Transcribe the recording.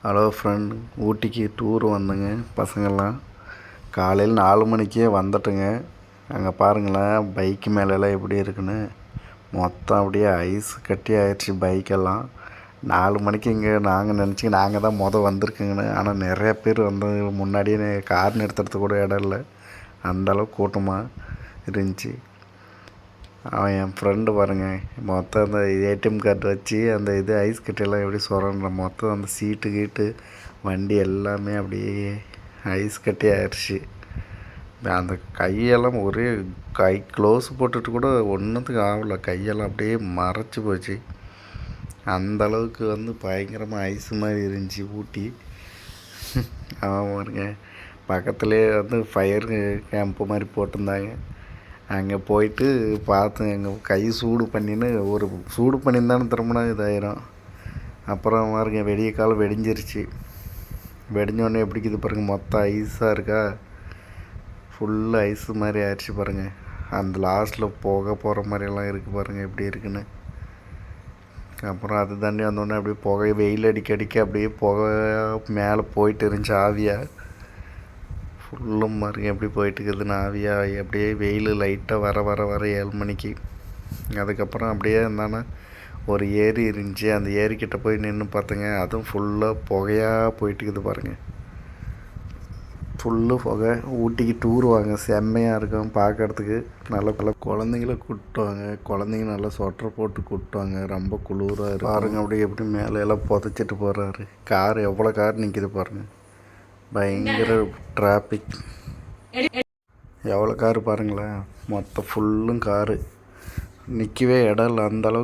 Hello friend, ஊட்டிக்கு tour வந்தேங்க. பசங்கள்லாம் காலையில் 4 மணிக்கே வந்துட்டுங்க. அங்கே பாருங்களேன், பைக்கு மேலெல்லாம் எப்படி இருக்குன்னு. மொத்தம் அப்படியே ஐஸ் கட்டி ஆயிடுச்சு பைக்கெல்லாம். 4 மணிக்கு இங்கே நாங்கள் நினச்சி நாங்கள் தான் வந்திருக்குங்கன்னு. ஆனால் நிறையா பேர் வந்து முன்னாடியே கார் நிறுத்துறதுக்கு கூட இடம் இல்லை, அந்தளவுக்கு கூட்டமாக இருந்துச்சு. அவன் என் ஃப்ரெண்டு பாருங்கள், மொத்தம் அந்த ஏடிஎம் கார்டு வச்சு அந்த ஐஸ் கட்டியெல்லாம் எப்படி சொல்கிறேன், மொத்தம் அந்த சீட்டு வண்டி எல்லாமே அப்படியே ஐஸ் கட்டி ஆயிடுச்சு. அந்த கையெல்லாம் ஒரே க்ளோஸ் போட்டுட்டு கூட ஒன்றுத்துக்கு ஆகலை. கையெல்லாம் அப்படியே மறைச்சி போச்சு. அந்தளவுக்கு வந்து பயங்கரமாக ஐஸ் மாதிரி இருந்துச்சு ஊட்டி. ஆமாங்க, பக்கத்துலேயே வந்து ஃபயர் கேம்ப்பு மாதிரி போட்டிருந்தாங்க. அங்கே போயிட்டு பார்த்தேன், எங்கள் கை சூடு பண்ணியிருந்தானு திரும்பினா இதாயிரும். அப்புறம் பாருங்க, வெடிய காலம் வெடிஞ்சிருச்சு. வெடிஞ்சோடனே எப்படிக்குது பாருங்கள், மொத்தம் ஐஸாக இருக்கா, ஃபுல்லு ஐஸு மாதிரி ஆயிடுச்சு பாருங்கள். அந்த லாஸ்ட்டில் போகிற மாதிரியெல்லாம் இருக்குது பாருங்கள் எப்படி இருக்குன்னு. அப்புறம் அது தாண்டி வந்தோடனே அப்படியே புகை வெயில் அடிக்க அப்படியே புகை மேலே போயிட்டு இருந்துச்சு ஆவியாக. ஃபுல்லும் பாருங்க எப்படி போயிட்டுருக்குதுன்னு ஆவியாக. அப்படியே வெயில் லைட்டாக வர 7 மணிக்கு. அதுக்கப்புறம் அப்படியே இருந்தானா ஒரு ஏரி இருந்துச்சு, அந்த ஏரிக்கிட்ட போய் நின்று பார்த்தேங்க. அதுவும் ஃபுல்லாக புகையாக போயிட்டுருக்குது பாருங்கள். ஃபுல்லு புகை. ஊட்டிக்கு டூர் வாங்க, செம்மையாக இருக்கும் பார்க்குறதுக்கு. நல்லா குழந்தைங்கள கூப்பிட்டுவாங்க. குழந்தைங்க நல்லா ஸ்வெட்டர் போட்டு கூப்பிட்டுவாங்க. ரொம்ப குளிராக இருக்கும் பாருங்கள். அப்படியே எப்படி மேலே எல்லாம் புதைச்சிட்டு போகிறாரு. கார் எவ்வளோ கார் நிற்கிது பாருங்கள். பயங்கர டிராஃபிக். எவ்வளோ காரு பாருங்களேன், மொத்தம் ஃபுல்லும் காரு. நிற்கவே இடம் இல்லை, அந்தளவுக்கு